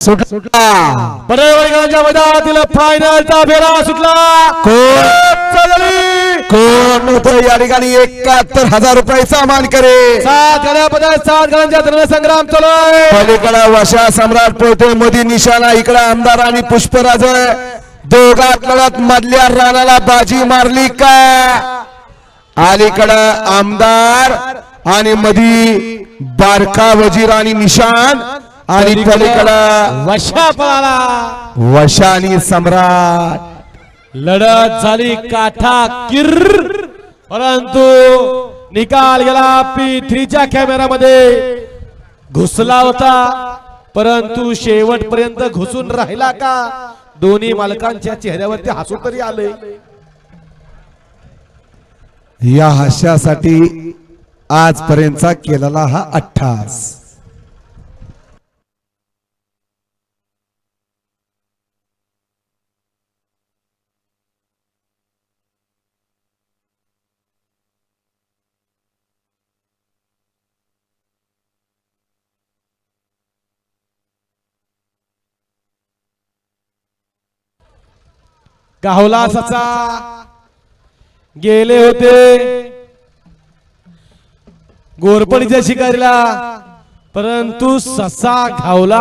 सुटला बरेवळगावच्या मैदानातील फायनलचा फेरा सुटला। कोण होतो या ठिकाणी 71,000 रुपयाचा मान करे। 7 गड्याबद्दल 7 गड्यांचा रणसंग्राम चालू आहे। पलीकडे वशा सम्राट पोहते मध्ये निशाणा, इकडे आमदार आणि पुष्पराज दोघात लढत मधल्या रानाला बाजी मारली का। अलीकडे आमदार आणि मधी बारका वजीर आणि निशाण आणि पलीकडे वशा पळाला। वशा आणि सम्राट लढत झाली काठा किर, परंतु निकाल गेला P3च्या कॅमेरामध्ये घुसला होता, परंतु शेवटपर्यंत घुसून राहिला का। दोन्ही मालकांच्या चेहऱ्यावरती हसू तरी आले। या हास्यासाठी आजपर्यंतचा केलेला हा अट्टहास। गावला सचा गेले होते गोरपडीच्या शिकारीला, परंतु ससा घावला।